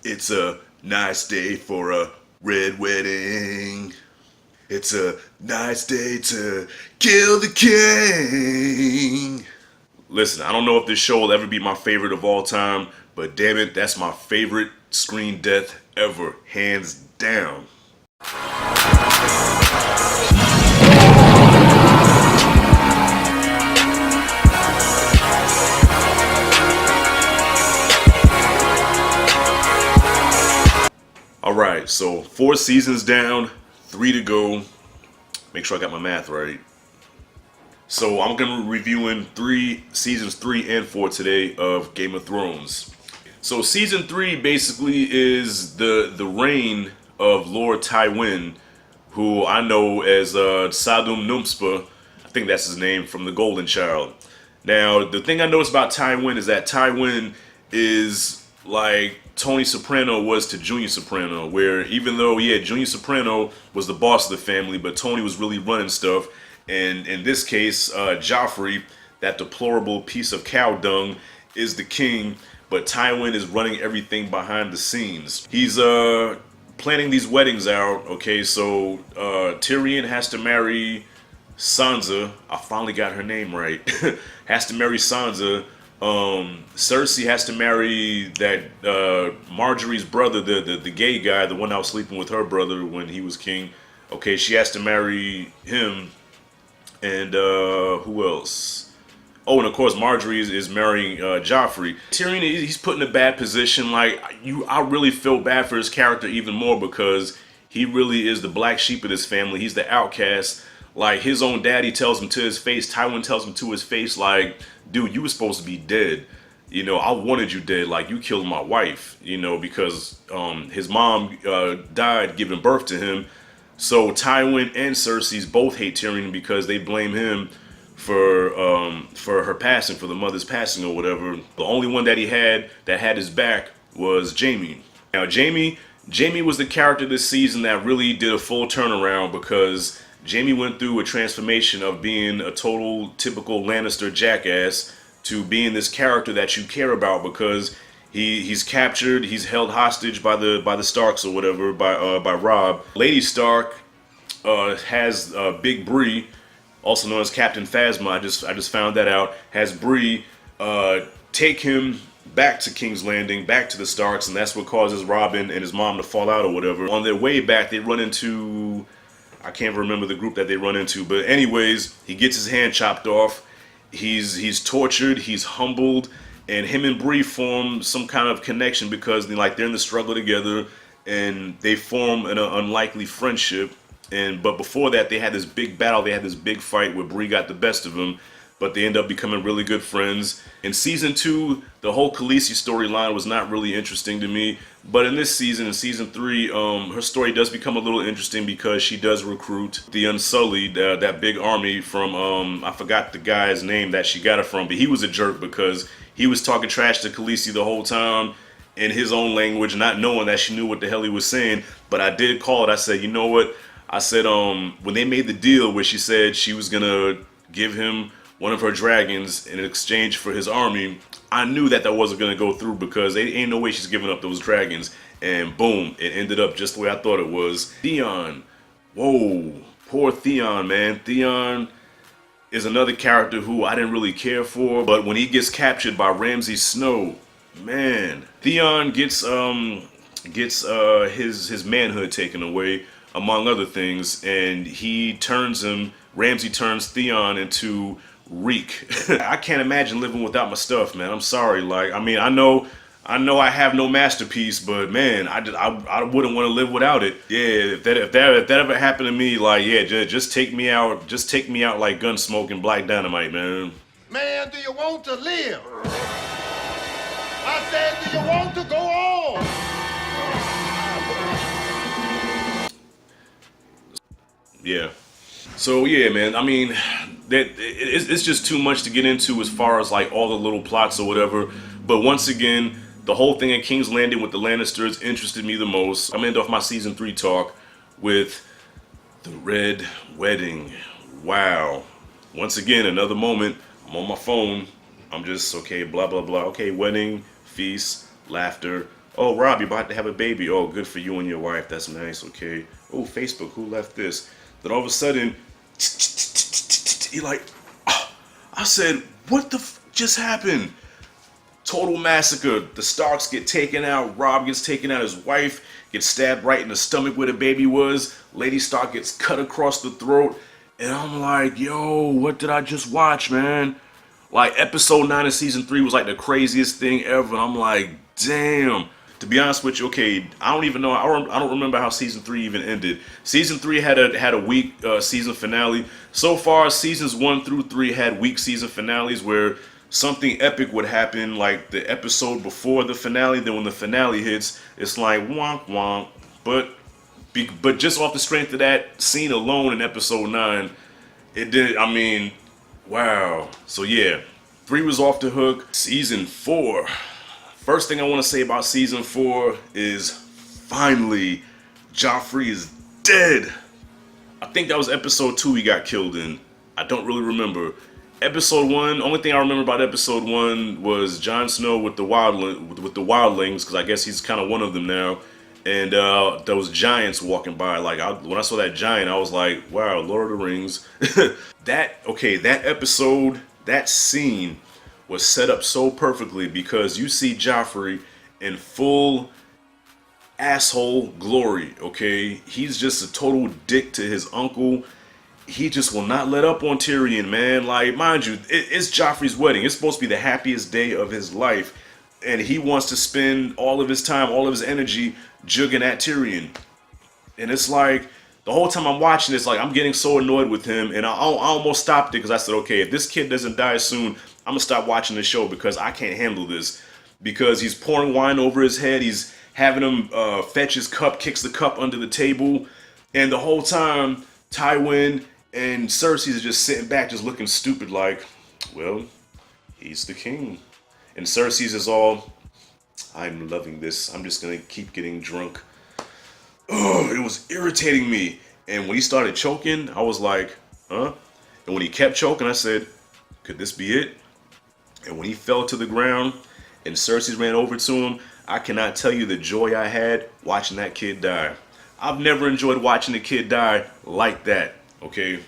It's a nice day for a red wedding. It's a nice day to kill the king. Listen, I don't know if this show will ever be my favorite of all time, but damn it, that's my favorite screen death ever, hands down. Alright, so 4 seasons down, 3 to go. Make sure I got my math right. So I'm gonna be reviewing seasons 3 and 4 today of Game of Thrones. So season 3 basically is the reign of Lord Tywin, who I know as Sadum Numspa. I think that's his name, from the Golden Child. Now, the thing I noticed about Tywin is that Tywin is like Tony Soprano was to Junior Soprano, where even though, yeah, Junior Soprano was the boss of the family, but Tony was really running stuff. And in this case, Joffrey, that deplorable piece of cow dung, is the king, but Tywin is running everything behind the scenes. He's planning these weddings out. Okay, so Tyrion has to marry Sansa. I finally got her name right. Has to marry Sansa. Cersei has to marry that Marjorie's brother, the gay guy, the one that was sleeping with her brother when he was king. Okay, she has to marry him. And who else? Oh, and of course Marjorie is marrying Joffrey. Tyrion, he's put in a bad position. Like, I really feel bad for his character even more, because he really is the black sheep of this family. He's the outcast. Like, his own daddy tells him to his face, Tywin tells him to his face, like, dude, you were supposed to be dead. You know, I wanted you dead. Like, you killed my wife, you know, because his mom died giving birth to him. So Tywin and Cersei both hate Tyrion because they blame him for her passing, for the mother's passing or whatever. The only one that he had that had his back was Jaime. Now Jaime was the character this season that really did a full turnaround, because Jaime went through a transformation of being a total typical Lannister jackass to being this character that you care about, because he's captured, he's held hostage by the Starks or whatever, by Robb. Lady Stark has Big Bree, also known as Captain Phasma. I just found that out. Has Bree take him back to King's Landing, back to the Starks, and that's what causes Robin and his mom to fall out or whatever. On their way back, they run into, I can't remember the group that they run into, but anyways, he gets his hand chopped off. He's tortured. He's humbled. And him and Bree form some kind of connection, because they're in the struggle together, and they form an unlikely friendship. But before that, they had this big battle. They had this big fight where Bree got the best of him, but they end up becoming really good friends. In season 2, the whole Khaleesi storyline was not really interesting to me. But in this season, in season 3, her story does become a little interesting, because she does recruit the Unsullied, that big army from, I forgot the guy's name that she got it from, but he was a jerk, because he was talking trash to Khaleesi the whole time in his own language, not knowing that she knew what the hell he was saying. But I did call it. I said, you know what? I said, when they made the deal where she said she was gonna give him one of her dragons in exchange for his army, I knew that wasn't gonna go through, because there ain't no way she's giving up those dragons. And boom, it ended up just the way I thought it was. Theon, whoa, poor Theon, man. Theon is another character who I didn't really care for, but when he gets captured by Ramsay Snow, man, Theon gets his manhood taken away, among other things, and Ramsay turns Theon into Reek. I can't imagine living without my stuff, man. I'm sorry. Like, I mean, I know I have no masterpiece, but man, I wouldn't want to live without it. Yeah, if that ever happened to me, like, yeah, just take me out. Just take me out like Gunsmoke and Black Dynamite, man. Man, do you want to live? I said, do you want to go on? Yeah. So yeah, man. I mean, it's just too much to get into as far as like all the little plots or whatever. But once again, the whole thing at King's Landing with the Lannisters interested me the most. I'm gonna end off my season 3 talk with the Red Wedding. Wow. Once again, another moment. I'm on my phone. I'm just, okay, blah, blah, blah. Okay, wedding, feast, laughter, Oh, Rob, you're about to have a baby. Oh, good for you and your wife. That's nice. Okay. Oh, Facebook, who left this? Then all of a sudden, he like, I said, what the just happened? Total massacre. The Starks get taken out. Rob gets taken out. His wife gets stabbed right in the stomach where the baby was. Lady Stark gets cut across the throat. And I'm like, yo, what did I just watch, man? Like, episode 9 of season 3 was like the craziest thing ever. I'm like, damn. To be honest with you, okay, I don't even know. I don't remember how season 3 even ended. Season 3 had a weak season finale. So far, seasons 1 through 3 had weak season finales where something epic would happen, like the episode before the finale. Then when the finale hits, it's like wonk wonk. But just off the strength of that scene alone in episode 9, it did. I mean, wow. So yeah, 3 was off the hook. Season 4. First thing I want to say about season 4 is finally Joffrey is dead. I think that was episode 2 he got killed in. I don't really remember. Episode 1, only thing I remember about episode 1 was Jon Snow with the wildlings, because I guess he's kind of one of them now. And those giants walking by. Like, when I saw that giant, I was like, wow, Lord of the Rings. That episode, that scene was set up so perfectly because you see Joffrey in full asshole glory, okay? He's just a total dick to his uncle. He just will not let up on Tyrion, man. Like, mind you, it's Joffrey's wedding. It's supposed to be the happiest day of his life. And he wants to spend all of his time, all of his energy jugging at Tyrion. And it's like, the whole time I'm watching this, like, I'm getting so annoyed with him. And I almost stopped it because I said, okay, if this kid doesn't die soon, I'm going to stop watching the show because I can't handle this. Because he's pouring wine over his head. He's having him fetch his cup, kicks the cup under the table. And the whole time, Tywin and Cersei is just sitting back, just looking stupid like, well, he's the king. And Cersei's is all, I'm loving this. I'm just going to keep getting drunk. Oh, it was irritating me. And when he started choking, I was like, huh? And when he kept choking, I said, could this be it? And when he fell to the ground and Cersei ran over to him, I cannot tell you the joy I had watching that kid die. I've never enjoyed watching a kid die like that, okay?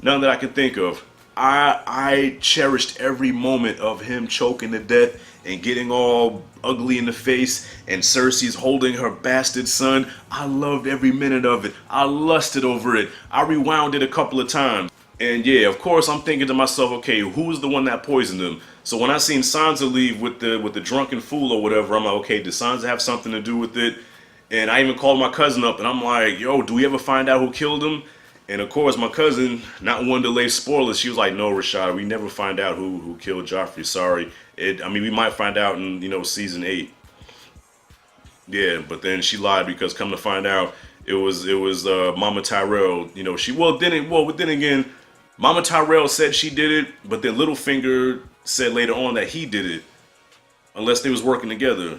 None that I can think of. I cherished every moment of him choking to death and getting all ugly in the face and Cersei's holding her bastard son. I loved every minute of it. I lusted over it. I rewound it a couple of times. And yeah, of course, I'm thinking to myself, okay, who's the one that poisoned him? So when I seen Sansa leave with the drunken fool or whatever, I'm like, okay, did Sansa have something to do with it? And I even called my cousin up and I'm like, yo, do we ever find out who killed him? And of course, my cousin, not one to lay spoilers, she was like, no, Rashad, we never find out who killed Joffrey. Sorry. We might find out in, season 8. Yeah, but then she lied because come to find out, it was Mama Tyrell. Then again, Mama Tyrell said she did it, but then Littlefinger said later on that he did it. Unless they was working together.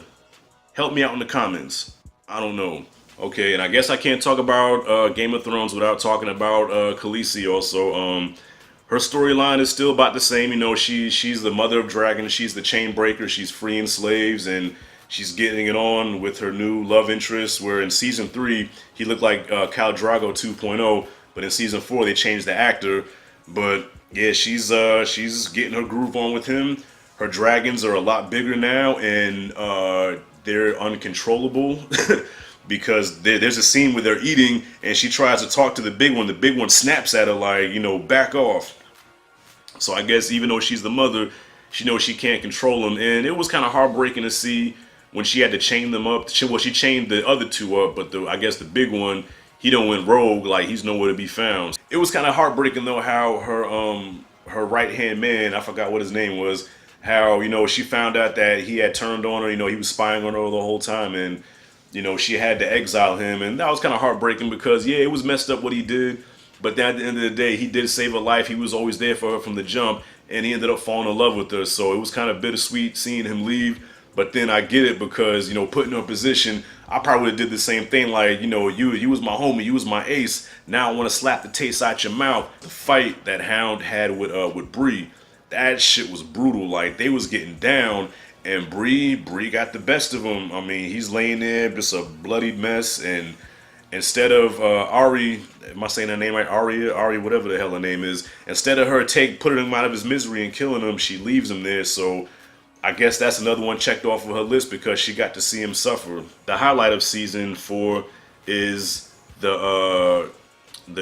Help me out in the comments. I don't know. Okay, and I guess I can't talk about Game of Thrones without talking about Khaleesi also. Her storyline is still about the same. She's the mother of dragons. She's the chain breaker. She's freeing slaves, and she's getting it on with her new love interest. Where in season 3, he looked like Khal Drogo 2.0, but in season 4 they changed the actor. But yeah, she's getting her groove on with him. Her dragons are a lot bigger now, and they're uncontrollable. Because there's a scene where they're eating and she tries to talk to the big one. The big one snaps at her like, back off. So I guess even though she's the mother, she knows she can't control them. And it was kind of heartbreaking to see when she had to chain them up. She chained the other two up, but I guess the big one, he don't went rogue, like he's nowhere to be found. It was kind of heartbreaking though how her right-hand man, I forgot what his name was, how, she found out that he had turned on her, he was spying on her the whole time, and she had to exile him, and that was kind of heartbreaking because, yeah, it was messed up what he did, but then at the end of the day, he did save her life. He was always there for her from the jump, and he ended up falling in love with her, so it was kind of bittersweet seeing him leave, but then I get it because, putting her in position, I probably would have did the same thing, like, you was my homie, you was my ace, now I want to slap the taste out your mouth. The fight that Hound had with Bree, that shit was brutal. Like, they was getting down, and Bree got the best of him. I mean, he's laying there just a bloody mess, and instead of Ari, am I saying her name right? Ari, whatever the hell her name is. Instead of her putting him out of his misery and killing him, she leaves him there. So I guess that's another one checked off of her list because she got to see him suffer. The highlight of season 4 is the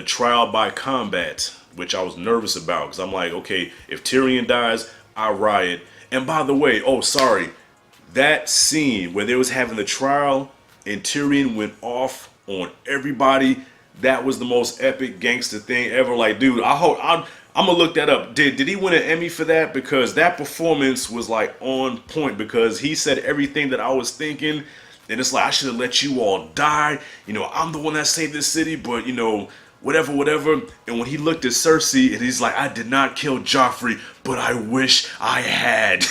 trial by combat, which I was nervous about because I'm like, okay, if Tyrion dies, I riot. And by the way, oh sorry, that scene where they was having the trial and Tyrion went off on everybody, that was the most epic gangster thing ever. Like, dude, I'm gonna look that up. Did he win an Emmy for that? Because that performance was like on point, because he said everything that I was thinking, and it's like, I should have let you all die. You know, I'm the one that saved this city, but you know, whatever. And when he looked at Cersei and he's like, I did not kill Joffrey, but I wish I had.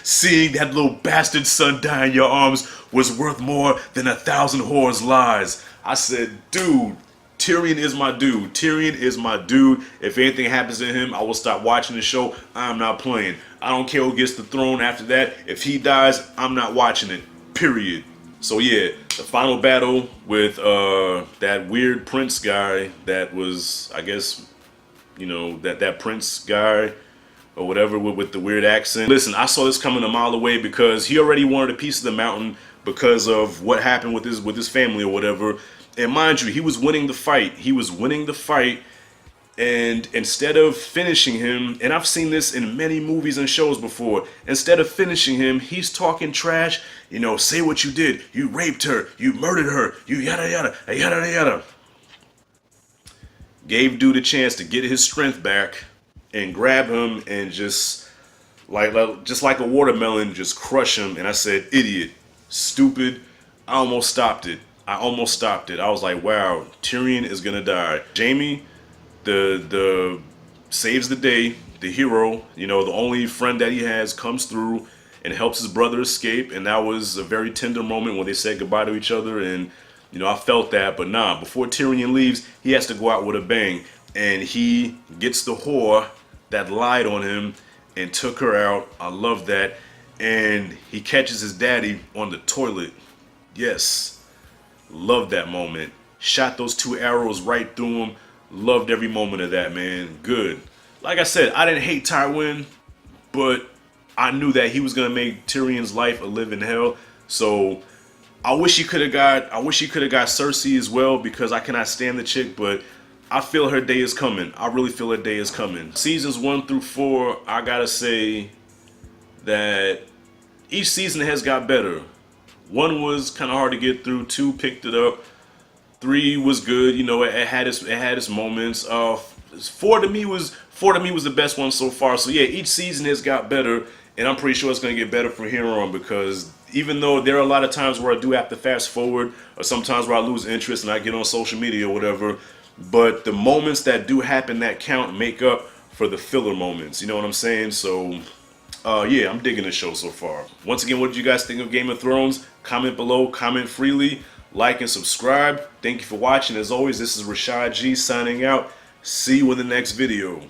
Seeing that little bastard son die in your arms was worth more than 1,000 whores' lives. I said, dude, Tyrion is my dude. Tyrion is my dude. If anything happens to him, I will stop watching the show. I'm not playing. I don't care who gets the throne after that. If he dies, I'm not watching it. Period. So yeah, the final battle with that weird prince guy that was, I guess, you know, that prince guy or whatever with the weird accent. Listen, I saw this coming a mile away because he already wanted a piece of the mountain because of what happened with his family or whatever. And mind you, he was winning the fight. And instead of finishing him, and I've seen this in many movies and shows before, instead of finishing him, he's talking trash. You know, say what you did. You raped her. You murdered her. You yada yada yada yada. Gave dude a chance to get his strength back and grab him and just like a watermelon, just crush him. And I said, idiot, stupid. I almost stopped it. I was like, wow, Tyrion is gonna die. Jaime, the saves the day, the hero, you know, the only friend that he has, comes through and helps his brother escape. And that was a very tender moment when they said goodbye to each other. And, you know, I felt that. But nah, before Tyrion leaves, he has to go out with a bang. And he gets the whore that lied on him and took her out. I love that. And he catches his daddy on the toilet. Yes. Loved that moment. Shot those 2 arrows right through him. Loved every moment of that, man. Good. Like I said, I didn't hate Tywin, but I knew that he was gonna make Tyrion's life a living hell. So I wish he could have got Cersei as well, because I cannot stand the chick, but I feel her day is coming. I really feel her day is coming. Seasons 1 through 4, I gotta say that each season has got better. 1 was kind of hard to get through. 2 picked it up. 3 was good. You know, it had its moments. 4 to me was the best one so far. So yeah, each season has got better, and I'm pretty sure it's gonna get better from here on, because even though there are a lot of times where I do have to fast forward, or sometimes where I lose interest and I get on social media or whatever, but the moments that do happen that count make up for the filler moments. You know what I'm saying? So yeah, I'm digging the show so far. Once again, what did you guys think of Game of Thrones? Comment below, comment freely, like and subscribe. Thank you for watching. As always, this is Rashad G signing out. See you in the next video.